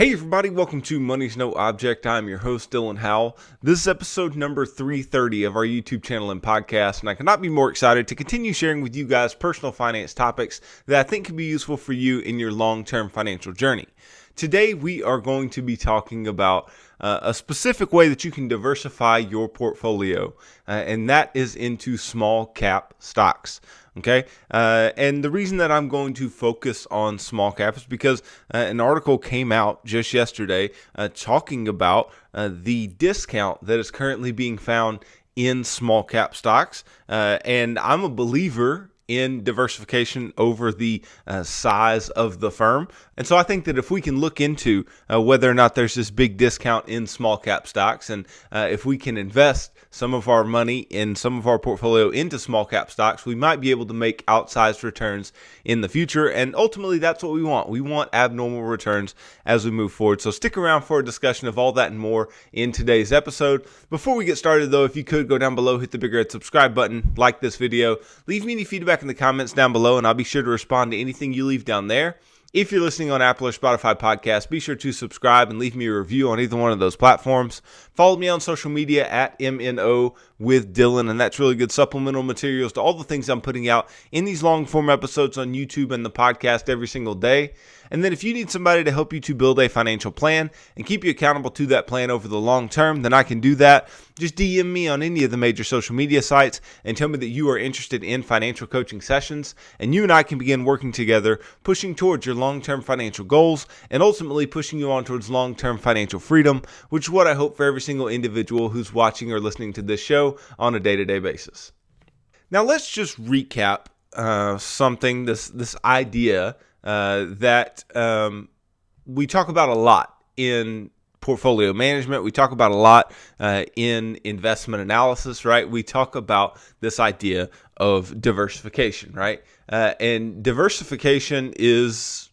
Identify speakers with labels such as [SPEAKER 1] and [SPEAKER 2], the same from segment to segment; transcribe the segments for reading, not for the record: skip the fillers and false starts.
[SPEAKER 1] Hey everybody, welcome to Money's No Object. I'm your host, Dylan Howell. This is episode number 330 of our YouTube channel and podcast, and I cannot be more excited to continue sharing with you guys personal finance topics that I think can be useful for you in your long-term financial journey. Today we are going to be talking about a specific way that you can diversify your portfolio, and that is into small cap stocks. Okay. And the reason that I'm going to focus on small cap is because an article came out just yesterday talking about the discount that is currently being found in small cap stocks. And I'm a believer in diversification over the size of the firm. And so I think that if we can look into whether or not there's this big discount in small cap stocks, and if we can invest some of our money in some of our portfolio into small cap stocks, we might be able to make outsized returns in the future. And ultimately, that's what we want. We want abnormal returns as we move forward. So stick around for a discussion of all that and more in today's episode. Before we get started, though, if you could go down below, hit the big red subscribe button, like this video, leave me any feedback in the comments down below, and I'll be sure to respond to anything you leave down there. If you're listening on Apple or Spotify podcasts, be sure to subscribe and leave me a review on either one of those platforms. Follow me on social media at MNO with Dylan, and that's really good supplemental materials to all the things I'm putting out in these long form episodes on YouTube and the podcast every single day. And then if you need somebody to help you to build a financial plan and keep you accountable to that plan over the long term, then I can do that. Just DM me on any of the major social media sites and tell me that you are interested in financial coaching sessions, and you and I can begin working together, pushing towards your long-term financial goals and ultimately pushing you on towards long-term financial freedom, which is what I hope for every single individual who's watching or listening to this show on a day-to-day basis. Now let's just recap this idea that we talk about a lot in portfolio management. We talk about a lot in investment analysis, right? We talk about this idea of diversification, right? And diversification is,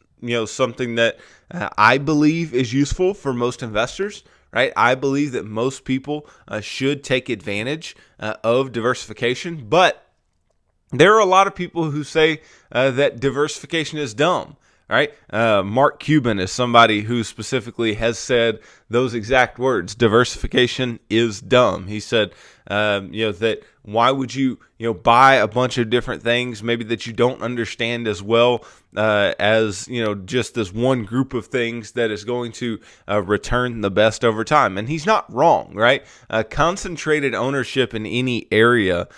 [SPEAKER 1] something that I believe is useful for most investors, right? I believe that most people should take advantage of diversification, but there are a lot of people who say that diversification is dumb, right? Mark Cuban is somebody who specifically has said those exact words. Diversification is dumb. He said, that why would you, buy a bunch of different things maybe that you don't understand as well as, just this one group of things that is going to return the best over time. And he's not wrong, right? Concentrated ownership in any area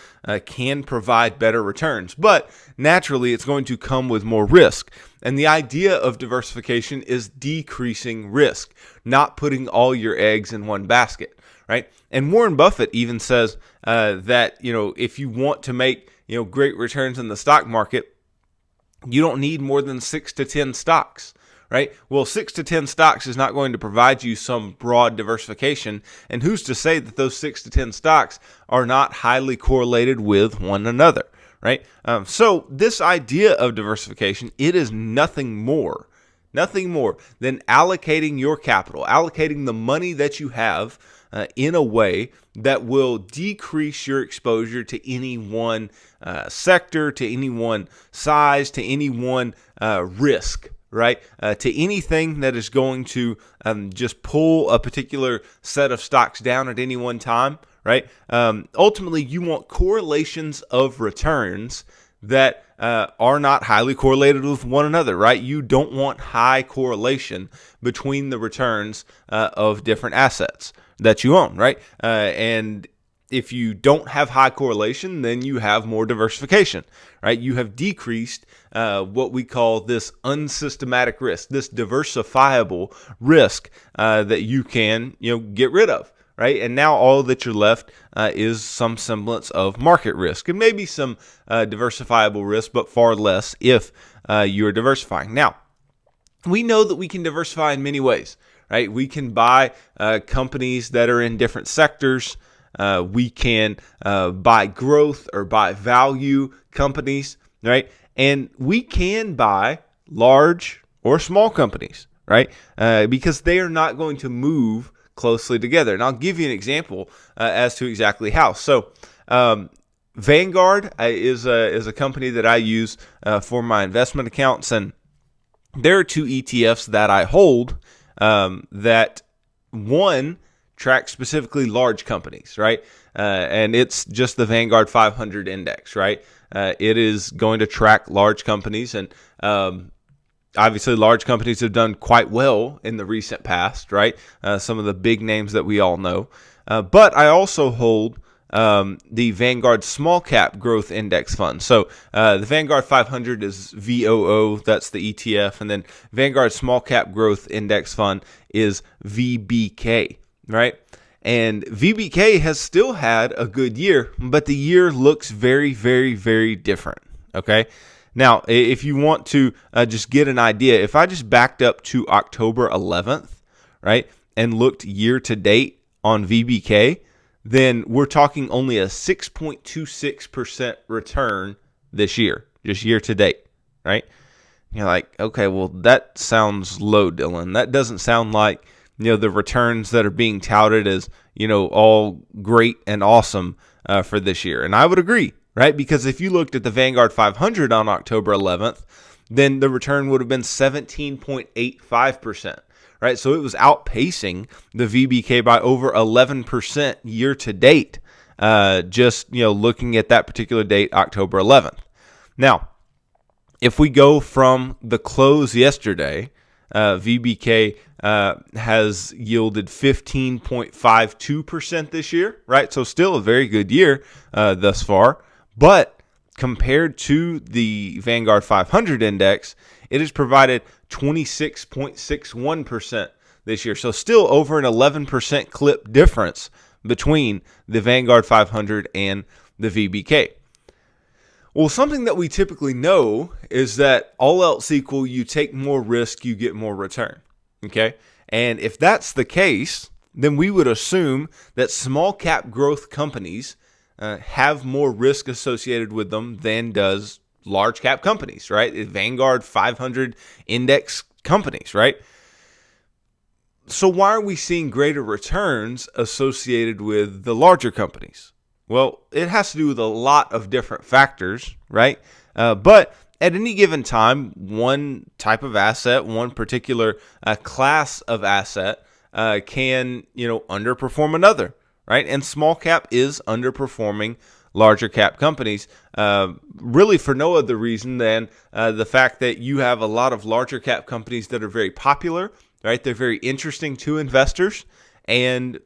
[SPEAKER 1] can provide better returns, but naturally it's going to come with more risk. And the idea of diversification is decreasing risk, not putting all your eggs in one basket, right? And Warren Buffett even says that, if you want to make, great returns in the stock market, you don't need more than 6 to 10 stocks, right? Well, 6 to 10 stocks is not going to provide you some broad diversification. And who's to say that those 6 to 10 stocks are not highly correlated with one another, right? So this idea of diversification, it is nothing more than allocating your capital, allocating the money that you have in a way that will decrease your exposure to any one sector, to any one size, to any one risk, right? To anything that is going to just pull a particular set of stocks down at any one time, right? Ultimately, you want correlations of returns that are not highly correlated with one another, right? You don't want high correlation between the returns of different assets that you own, right? And if you don't have high correlation, then you have more diversification, right? You have decreased what we call this unsystematic risk, this diversifiable risk that you can, get rid of, right? And now all that you're left is some semblance of market risk and maybe some diversifiable risk, but far less if you're diversifying. Now, we know that we can diversify in many ways, right? We can buy companies that are in different sectors. We can buy growth or buy value companies, right? And we can buy large or small companies, right? Because they are not going to move closely together. And I'll give you an example as to exactly how. So Vanguard is a company that I use for my investment accounts, and there are two ETFs that I hold that one tracks specifically large companies, right? And it's just the Vanguard 500 index, right? It is going to track large companies, and obviously large companies have done quite well in the recent past, right? Some of the big names that we all know. But I also hold the Vanguard Small Cap Growth Index Fund. So the Vanguard 500 is VOO, that's the ETF, and then Vanguard Small Cap Growth Index Fund is VBK, right? And VBK has still had a good year, but the year looks very, very, very different, okay? Now, if you want to just get an idea, if I just backed up to October 11th, right, and looked year to date on VBK, then we're talking only a 6.26% return this year, just year to date, right? You're like, okay, well, that sounds low, Dylan. That doesn't sound like, the returns that are being touted as, all great and awesome for this year. And I would agree, right? Because if you looked at the Vanguard 500 on October 11th, then the return would have been 17.85%, right? So it was outpacing the VBK by over 11% year to date, just, looking at that particular date, October 11th. Now, if we go from the close yesterday, VBK has yielded 15.52% this year, right? So still a very good year thus far. But compared to the Vanguard 500 index, it has provided 26.61% this year. So still over an 11% clip difference between the Vanguard 500 and the VBK. Well, something that we typically know is that all else equal, you take more risk, you get more return, okay? And if that's the case, then we would assume that small cap growth companies have more risk associated with them than does large cap companies, right? Vanguard 500 index companies, right? So why are we seeing greater returns associated with the larger companies? Well, it has to do with a lot of different factors, right? But at any given time, one type of asset, one particular class of asset can, underperform another, right? And small cap is underperforming larger cap companies, really for no other reason than the fact that you have a lot of larger cap companies that are very popular, right? They're very interesting to investors, and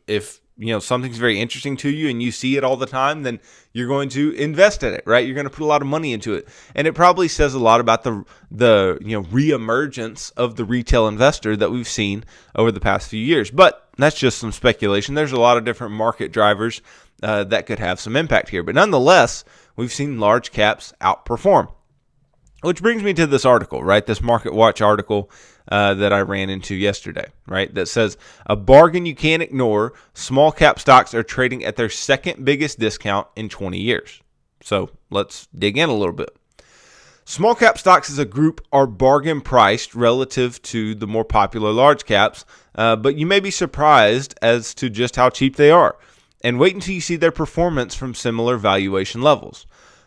[SPEAKER 1] if something's very interesting to you and you see it all the time, then you're going to invest in it, right? You're going to put a lot of money into it. And it probably says a lot about the reemergence of the retail investor that we've seen over the past few years. But that's just some speculation. There's a lot of different market drivers that could have some impact here. But nonetheless, we've seen large caps outperform. Which brings me to this article, right? This Market Watch article that I ran into yesterday, right? That says, a bargain you can't ignore, small cap stocks are trading at their second biggest discount in 20 years. So let's dig in a little bit. Small cap stocks as a group are bargain priced relative to the more popular large caps, but you may be surprised as to just how cheap they are. And wait until you see their performance from similar valuation levels.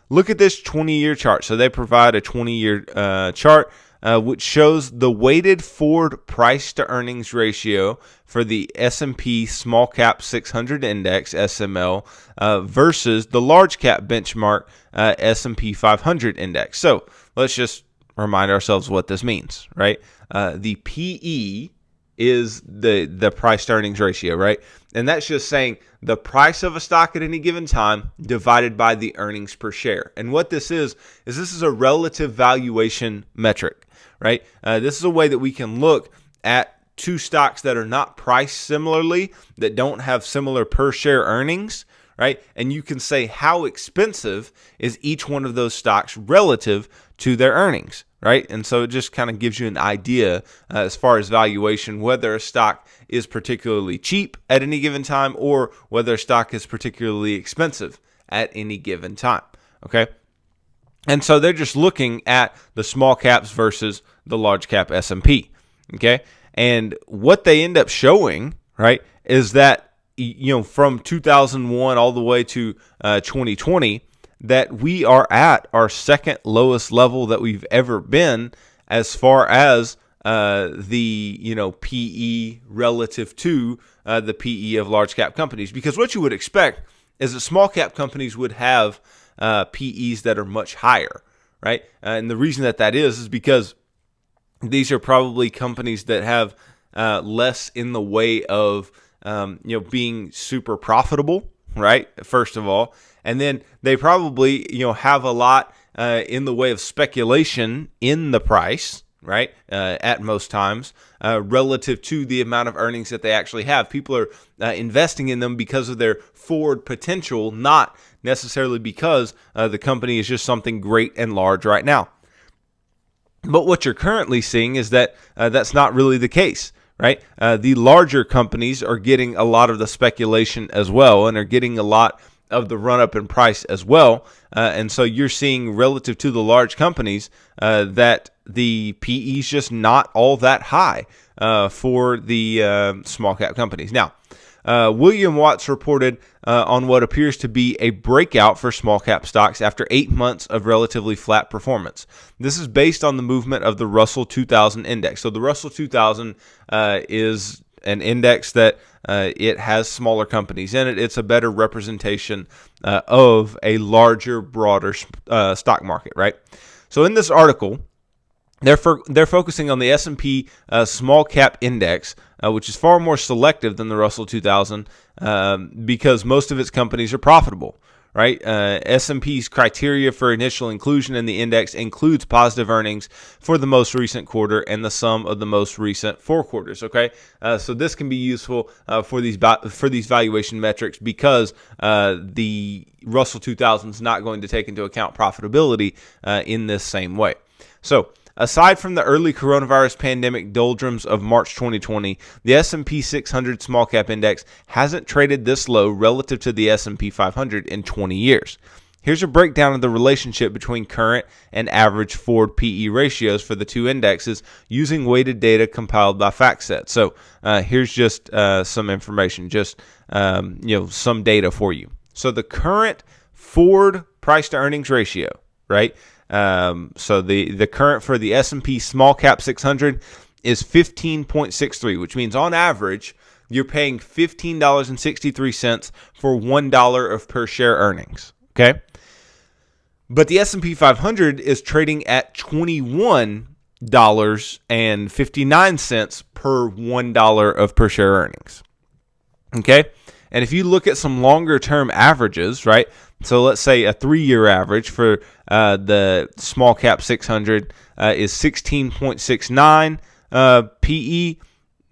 [SPEAKER 1] Look at this 20-year chart. So they provide a 20-year chart which shows the weighted forward price to earnings ratio for the S&P Small Cap 600 Index (SML) versus the large cap benchmark S&P 500 Index. So let's just remind ourselves what this means, right? The PE is the price to earnings ratio, right? And that's just saying the price of a stock at any given time divided by the earnings per share. And what this is this is a relative valuation metric, right? This is a way that we can look at two stocks that are not priced similarly, that don't have similar per share earnings, right? And you can say how expensive is each one of those stocks relative to their earnings, right? And so it just kind of gives you an idea as far as valuation, whether a stock is particularly cheap at any given time or whether a stock is particularly expensive at any given time, okay? And so they're just looking at the small caps versus the large cap S&P, okay? And what they end up showing, right, is that, from 2001 all the way to 2020, that we are at our second lowest level that we've ever been as far as the PE relative to the PE of large cap companies, because what you would expect is that small cap companies would have PEs that are much higher, right? And the reason that is because these are probably companies that have less in the way of being super profitable, right? First of all, and then they probably have a lot in the way of speculation in the price, right? At most times, relative to the amount of earnings that they actually have. People are investing in them because of their forward potential, not necessarily because the company is just something great and large right now. But what you're currently seeing is that that's not really the case, right? The larger companies are getting a lot of the speculation as well, and are getting a lot of the run-up in price as well. And so you're seeing, relative to the large companies, that the PE is just not all that high for the small cap companies. Now, William Watts reported on what appears to be a breakout for small cap stocks after 8 months of relatively flat performance. This is based on the movement of the Russell 2000 index. So the Russell 2000 is an index that it has smaller companies in it. It's a better representation of a larger, broader stock market, right? So in this article, they're focusing on the S&P small cap index, which is far more selective than the Russell 2000 because most of its companies are profitable, right? S&P's criteria for initial inclusion in the index includes positive earnings for the most recent quarter and the sum of the most recent 4 quarters. Okay, so this can be useful for these valuation metrics because the Russell 2000 is not going to take into account profitability in this same way. So, aside from the early coronavirus pandemic doldrums of March 2020, the S&P 600 small cap index hasn't traded this low relative to the S&P 500 in 20 years. Here's a breakdown of the relationship between current and average forward PE ratios for the two indexes using weighted data compiled by FactSet. So here's just some information, just some data for you. So the current forward price to earnings ratio, right? So the current for the S&P small cap 600 is 15.63, which means on average you're paying $15.63 for $1 of per share earnings. Okay, but the S&P 500 is trading at $21.59 per $1 of per share earnings. Okay, and if you look at some longer term averages, right? So let's say a 3-year average for the small cap 600 is 16.69 PE.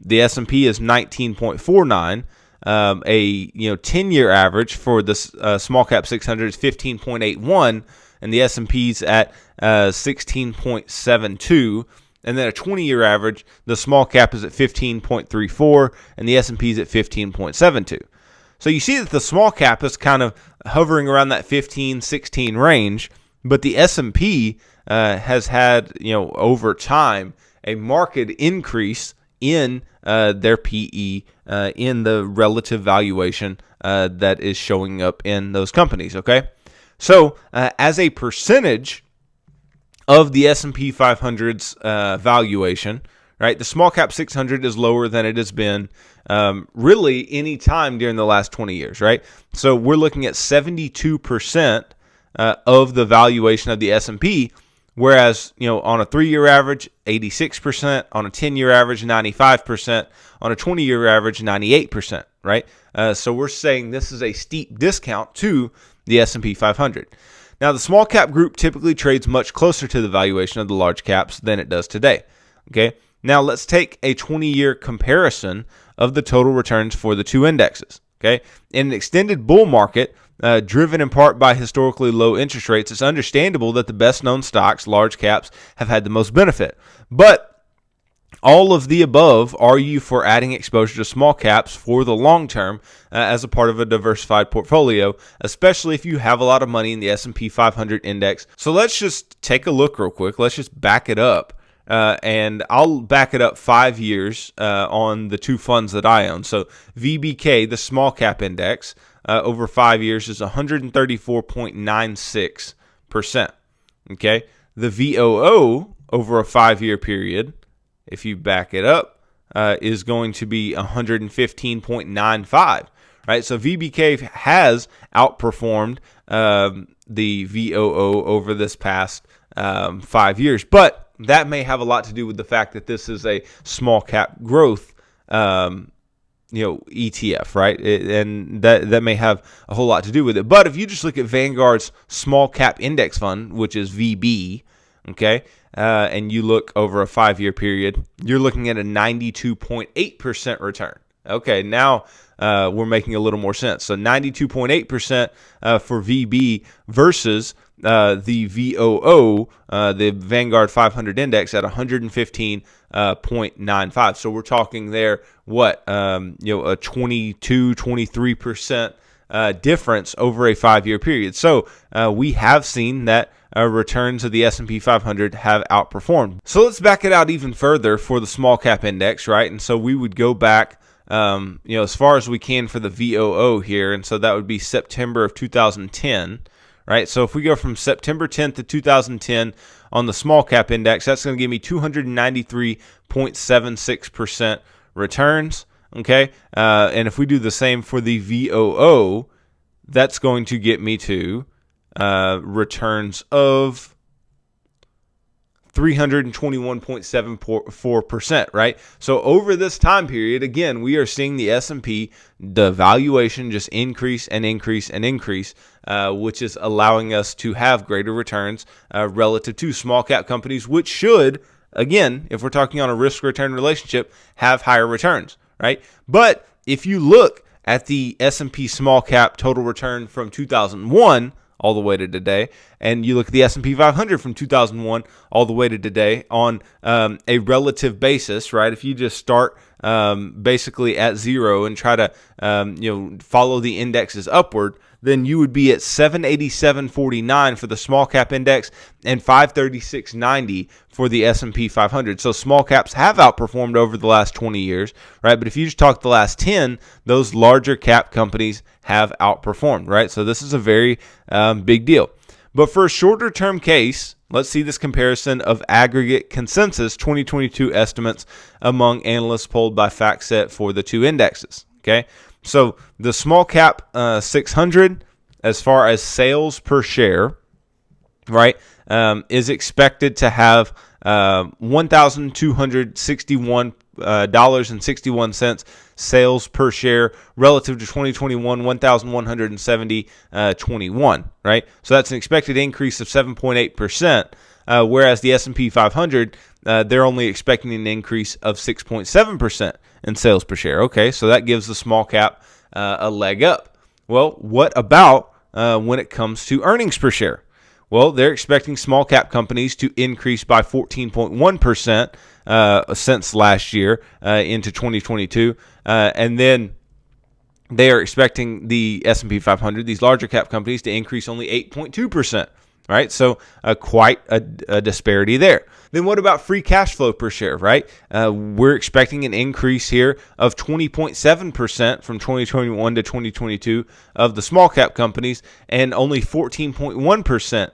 [SPEAKER 1] The S&P is 19.49. A 10-year average for the small cap 600 is 15.81, and the S&P's at 16.72. And then a 20-year average, the small cap is at 15.34, and the S&P's at 15.72. So you see that the small cap is kind of hovering around that 15, 16 range, but the S&P has had, over time, a marked increase in their PE, in the relative valuation that is showing up in those companies, okay? So as a percentage of the S&P 500's valuation, right, the small cap 600 is lower than it has been really any time during the last 20 years, right? So we're looking at 72% of the valuation of the S&P, whereas, on a 3-year average, 86%, on a 10-year average, 95%, on a 20-year average, 98%, right? So we're saying this is a steep discount to the S&P 500. Now, the small cap group typically trades much closer to the valuation of the large caps than it does today, okay? Now, let's take a 20-year comparison of the total returns for the two indexes, okay? In an extended bull market, driven in part by historically low interest rates, it's understandable that the best-known stocks, large caps, have had the most benefit. But all of the above argue for adding exposure to small caps for the long term as a part of a diversified portfolio, especially if you have a lot of money in the S&P 500 index. So let's just take a look real quick. Let's just back it up. And I'll back it up 5 years on the two funds that I own. So VBK, the small cap index, over 5 years is 134.96%. Okay, the VOO over a 5-year period if you back it up, is going to be 115.95. Right, so VBK has outperformed the VOO over this past 5 years, but that may have a lot to do with the fact that this is a small cap growth ETF, right? And that may have a whole lot to do with it. But if you just look at Vanguard's small cap index fund, which is VB, okay, and you look over a 5-year period, you're looking at a 92.8% return. Okay, now we're making a little more sense. So 92.8% for VB versus the VOO, the Vanguard 500 index, at 115.95. So we're talking there, a 22, 23% difference over a 5-year period. So we have seen that returns of the S&P 500 have outperformed. So let's back it out even further for the small cap index, right? And so we would go back as far as we can for the VOO here. And so that would be September of 2010, right? So if we go from September 10th to 2010 on the small cap index, that's going to give me 293.76% returns, okay? And if we do the same for the VOO, that's going to get me to returns of 321.74%, right? So over this time period, again, we are seeing the S&P, the valuation just increase and increase and increase, which is allowing us to have greater returns relative to small cap companies, which should, again, if we're talking on a risk return relationship, have higher returns, right? But if you look at the S&P small cap total return from 2001 all the way to today, and you look at the S&P 500 from 2001 all the way to today on a relative basis, right? If you just start basically at zero and try to follow the indexes upward, then you would be at 787.49 for the small cap index and 536.90 for the S&P 500. So small caps have outperformed over the last 20 years, right? But if you just talk the last 10, those larger cap companies have outperformed, right? So this is a very big deal. But for a shorter term case, let's see this comparison of aggregate consensus 2022 estimates among analysts polled by FactSet for the two indexes, okay? So the small cap 600, as far as sales per share, right, is expected to have $1,261.61 sales per share relative to 2021, 1,170.21, right? So that's an expected increase of 7.8%, whereas the S&P 500, they're only expecting an increase of 6.7% in sales per share. Okay, so that gives the small cap a leg up. Well, what about when it comes to earnings per share? Well, they're expecting small cap companies to increase by 14.1% since last year into 2022, and then they are expecting the S&P 500, these larger cap companies, to increase only 8.2%. Right, so quite a disparity there. Then what about free cash flow per share, right? We're expecting an increase here of 20.7% from 2021 to 2022 of the small cap companies, and only 14.1%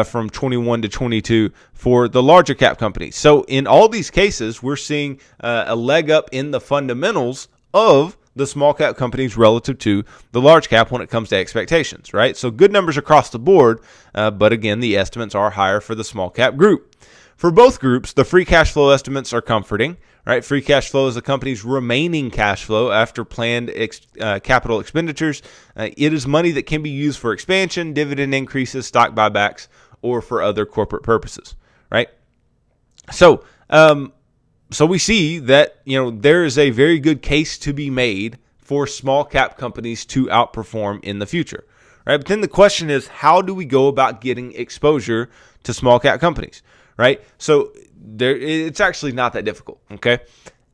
[SPEAKER 1] from 21 to 22 for the larger cap companies. So in all these cases, we're seeing a leg up in the fundamentals of the small cap companies relative to the large cap when it comes to expectations, right? So good numbers across the board, but again, the estimates are higher for the small cap group. For both groups, the free cash flow estimates are comforting, right? Free cash flow is the company's remaining cash flow after planned capital expenditures. It is money that can be used for expansion, dividend increases, stock buybacks, or for other corporate purposes, right? So we see that, there is a very good case to be made for small cap companies to outperform in the future, right? But then the question is, how do we go about getting exposure to small cap companies, right? So it's actually not that difficult, okay?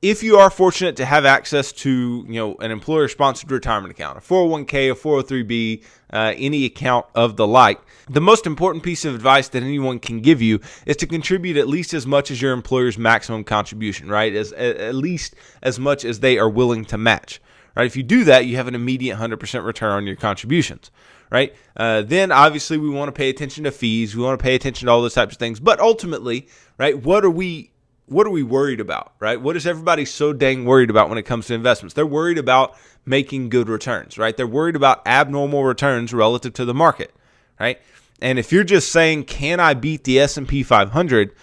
[SPEAKER 1] If you are fortunate to have access to, an employer-sponsored retirement account, a 401k, a 403b, any account of the like, the most important piece of advice that anyone can give you is to contribute at least as much as your employer's maximum contribution, right? At least as much as they are willing to match, right? If you do that, you have an immediate 100% return on your contributions, right? Then obviously we want to pay attention to fees. We want to pay attention to all those types of things. But ultimately, right, what are we what are we worried about, right? What is everybody so dang worried about when it comes to investments? They're worried about making good returns, right? They're worried about abnormal returns relative to the market, right? And if you're just saying, can I beat the S&P 500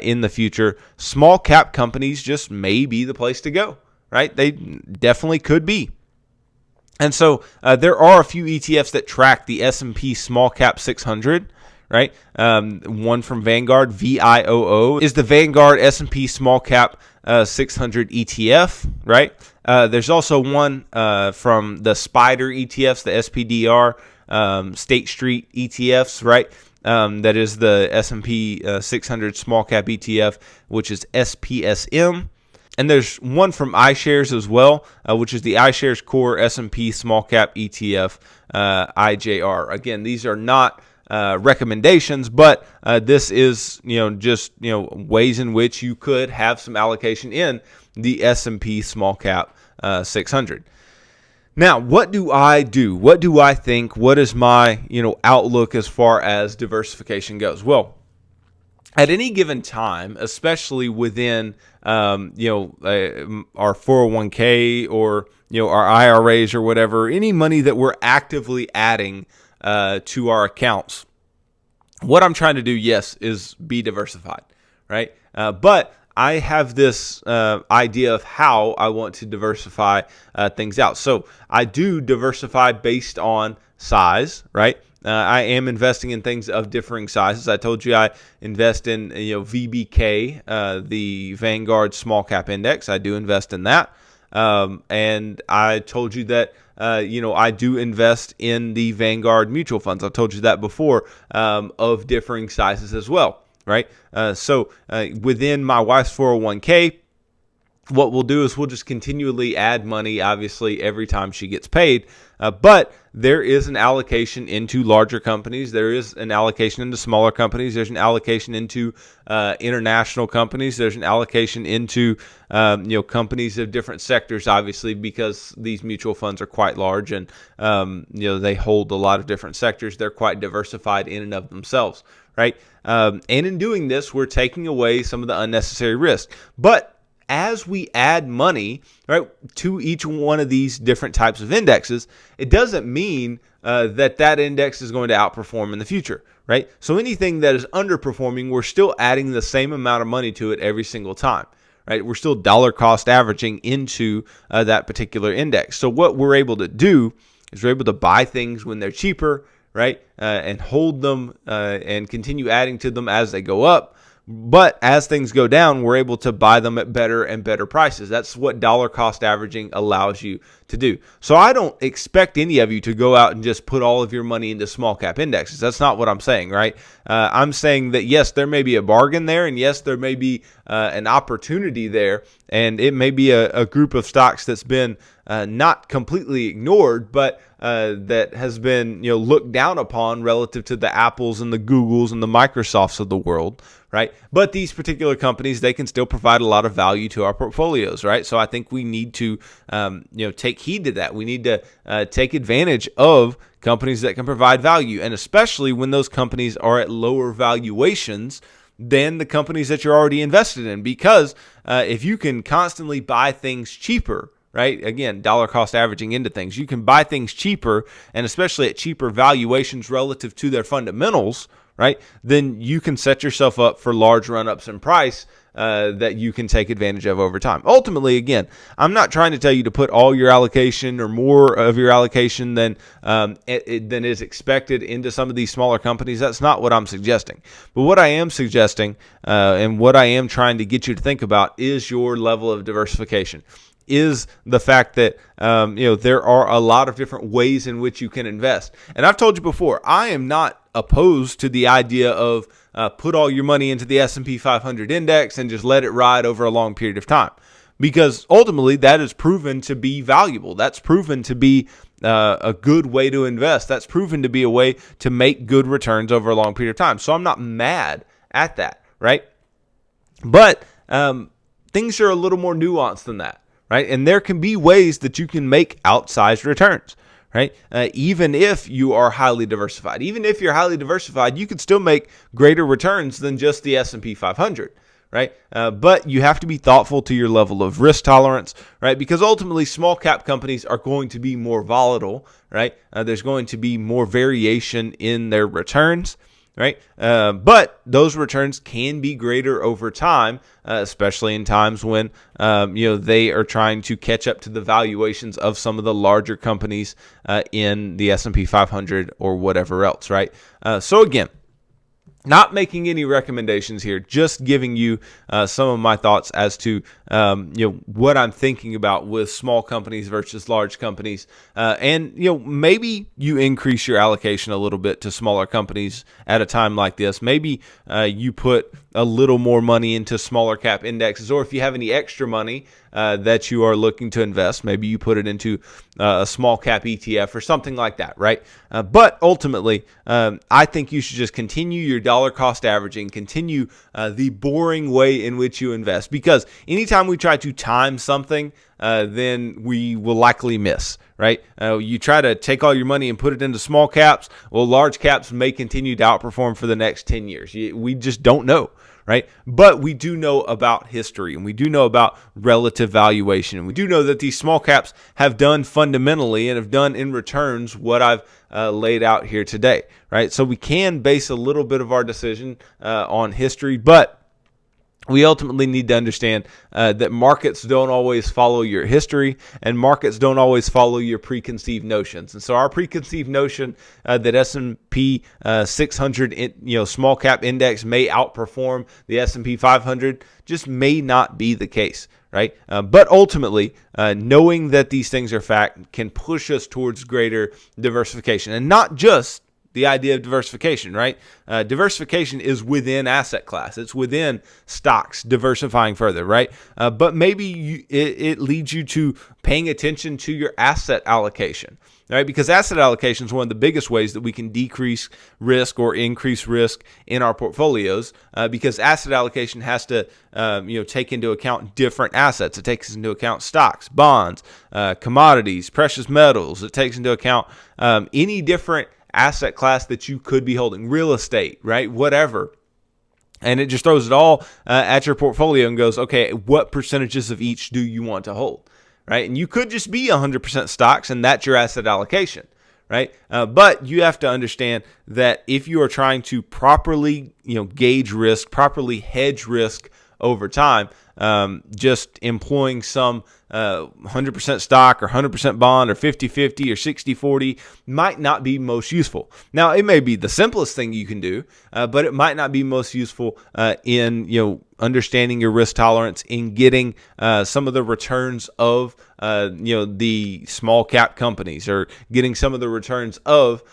[SPEAKER 1] in the future, small cap companies just may be the place to go, right? They definitely could be. And so there are a few ETFs that track the S&P Small Cap 600, right? One from Vanguard, VIOO, is the Vanguard S&P Small Cap 600 ETF, right? There's also one from the SPDR ETFs, the SPDR State Street ETFs, right? That is the S&P 600 Small Cap ETF, which is SPSM. And there's one from iShares as well, which is the iShares Core S&P Small Cap ETF, IJR. Again, these are not recommendations, but this is just ways in which you could have some allocation in the S&P Small Cap 600. Now, what do I do? What do I think? What is my outlook as far as diversification goes? Well, at any given time, especially within our 401k or our IRAs or whatever, any money that we're actively adding to our accounts, what I'm trying to do, yes, is be diversified, right? But I have this idea of how I want to diversify things out. So I do diversify based on size, right? I am investing in things of differing sizes. I told you I invest in VBK, the Vanguard Small Cap Index. I do invest in that, and I told you that I do invest in the Vanguard mutual funds. I told you that before, of differing sizes as well, right? So within my wife's 401k, what we'll do is we'll just continually add money, obviously, every time she gets paid. But there is an allocation into larger companies. There is an allocation into smaller companies. There's an allocation into international companies. There's an allocation into companies of different sectors, obviously, because these mutual funds are quite large and they hold a lot of different sectors. They're quite diversified in and of themselves, right? And in doing this, we're taking away some of the unnecessary risk. But as we add money, right, to each one of these different types of indexes, it doesn't mean that index is going to outperform in the future, right? So anything that is underperforming, we're still adding the same amount of money to it every single time, right? We're still dollar cost averaging into that particular index. So what we're able to do is we're able to buy things when they're cheaper, right, and hold them and continue adding to them as they go up. But as things go down, we're able to buy them at better and better prices. That's what dollar cost averaging allows you to do. So I don't expect any of you to go out and just put all of your money into small cap indexes. That's not what I'm saying, right? I'm saying that, yes, there may be a bargain there, and yes, there may be an opportunity there, and it may be a group of stocks that's been not completely ignored, but that has been looked down upon relative to the Apples and the Googles and the Microsofts of the world, right? But these particular companies, they can still provide a lot of value to our portfolios, right? So I think we need to take heed to that. We need to take advantage of companies that can provide value, and especially when those companies are at lower valuations than the companies that you're already invested in, because if you can constantly buy things cheaper, right? Again, dollar cost averaging into things. You can buy things cheaper, and especially at cheaper valuations relative to their fundamentals, right? Then you can set yourself up for large run-ups in price that you can take advantage of over time. Ultimately, again, I'm not trying to tell you to put all your allocation or more of your allocation than is expected into some of these smaller companies. That's not what I'm suggesting. But what I am suggesting and what I am trying to get you to think about is your level of diversification. Is the fact that there are a lot of different ways in which you can invest. And I've told you before, I am not opposed to the idea of put all your money into the S&P 500 index and just let it ride over a long period of time, because ultimately that is proven to be valuable. That's proven to be a good way to invest. That's proven to be a way to make good returns over a long period of time. So I'm not mad at that, right? But things are a little more nuanced than that. Right? And there can be ways that you can make outsized returns, right? Even if you are highly diversified. Even if you're highly diversified, you could still make greater returns than just the S&P 500, right? But you have to be thoughtful to your level of risk tolerance, right? Because ultimately, small cap companies are going to be more volatile, right? There's going to be more variation in their returns, right? But those returns can be greater over time, especially in times when they are trying to catch up to the valuations of some of the larger companies in the S&P 500 or whatever else, right? So again, not making any recommendations here, just giving you some of my thoughts as to what I'm thinking about with small companies versus large companies, and maybe you increase your allocation a little bit to smaller companies at a time like this. Maybe you put a little more money into smaller cap indexes, or if you have any extra money that you are looking to invest, maybe you put it into a small cap ETF or something like that, right? But ultimately, I think you should just continue your dollar cost averaging, continue the boring way in which you invest, because anytime we try to time something, then we will likely miss, right? You try to take all your money and put it into small caps. Well, large caps may continue to outperform for the next 10 years. We just don't know, right? But we do know about history, and we do know about relative valuation, and we do know that these small caps have done fundamentally and have done in returns what I've laid out here today, right? So we can base a little bit of our decision on history, but we ultimately need to understand that markets don't always follow your history, and markets don't always follow your preconceived notions. And so our preconceived notion that S&P 600 small cap index may outperform the S&P 500 just may not be the case, right? But ultimately, knowing that these things are fact can push us towards greater diversification, and not just the idea of diversification, right? Diversification is within asset class. It's within stocks, diversifying further, right? But maybe it leads you to paying attention to your asset allocation, right? Because asset allocation is one of the biggest ways that we can decrease risk or increase risk in our portfolios, because asset allocation has to take into account different assets. It takes into account stocks, bonds, commodities, precious metals. It takes into account any different asset class that you could be holding, real estate, right? Whatever. And it just throws it all at your portfolio and goes, okay, what percentages of each do you want to hold, right? And you could just be 100% stocks, and that's your asset allocation, right? But you have to understand that if you are trying to properly, gauge risk, properly hedge risk over time, just employing some 100% stock or 100% bond or 50-50 or 60-40 might not be most useful. Now, it may be the simplest thing you can do, but it might not be most useful in understanding your risk tolerance, in getting some of the returns of the small cap companies, or getting some of the returns of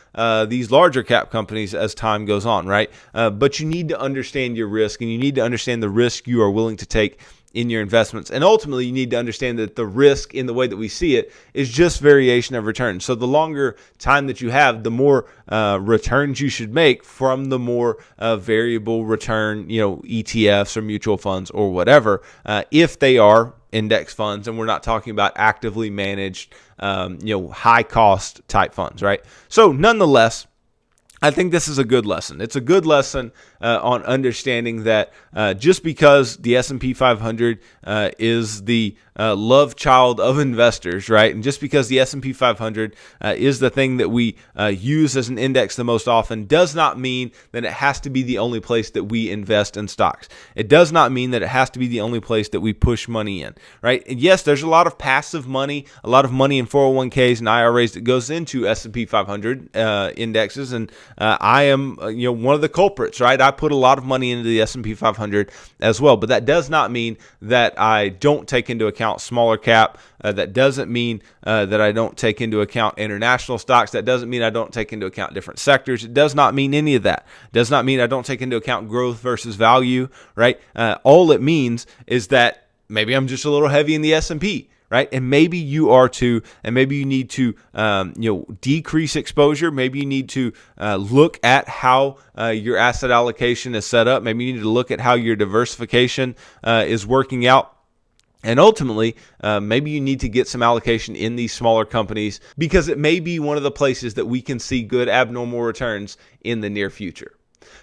[SPEAKER 1] these larger cap companies as time goes on, right? But you need to understand your risk, and you need to understand the risk you are willing to take in your investments. And ultimately, you need to understand that the risk, in the way that we see it, is just variation of return. So the longer time that you have, the more returns you should make from the more variable return, ETFs or mutual funds or whatever, if they are index funds, and we're not talking about actively managed, high cost type funds, right? So nonetheless, I think this is a good lesson. It's a good lesson on understanding that just because the S&P 500 is the love child of investors, right? And just because the S&P 500 is the thing that we use as an index the most often, does not mean that it has to be the only place that we invest in stocks. It does not mean that it has to be the only place that we push money in, right? And yes, there's a lot of passive money, a lot of money in 401ks and IRAs that goes into S&P 500 indexes, and I am one of the culprits, right? I put a lot of money into the S&P 500 as well, but that does not mean that I don't take into account smaller cap. That doesn't mean that I don't take into account international stocks. That doesn't mean I don't take into account different sectors. It does not mean any of that. It does not mean I don't take into account growth versus value, right? All it means is that maybe I'm just a little heavy in the S&P, right? And maybe you are too, and maybe you need to, decrease exposure. Maybe you need to look at how your asset allocation is set up. Maybe you need to look at how your diversification is working out. And ultimately, maybe you need to get some allocation in these smaller companies, because it may be one of the places that we can see good abnormal returns in the near future.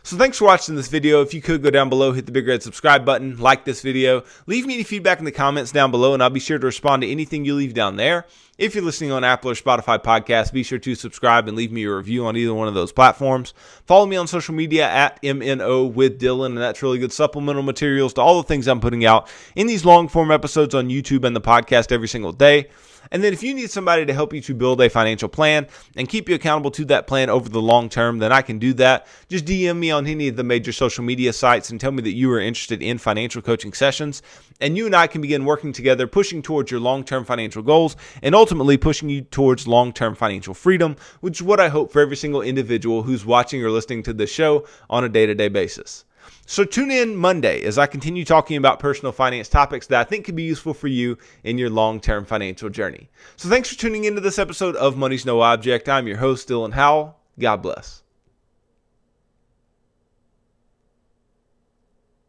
[SPEAKER 1] So thanks for watching this video. If you could go down below, hit the big red subscribe button, like this video, leave me any feedback in the comments down below, and I'll be sure to respond to anything you leave down there. If you're listening on Apple or Spotify podcasts, be sure to subscribe and leave me a review on either one of those platforms. Follow me on social media at MNO with Dylan, and that's really good supplemental materials to all the things I'm putting out in these long form episodes on YouTube and the podcast every single day. And then if you need somebody to help you to build a financial plan and keep you accountable to that plan over the long term, then I can do that. Just DM me on any of the major social media sites and tell me that you are interested in financial coaching sessions. And you and I can begin working together, pushing towards your long-term financial goals and ultimately pushing you towards long-term financial freedom, which is what I hope for every single individual who's watching or listening to this show on a day-to-day basis. So tune in Monday as I continue talking about personal finance topics that I think could be useful for you in your long-term financial journey. So thanks for tuning into this episode of Money's No Object. I'm your host, Dylan Howell. God bless.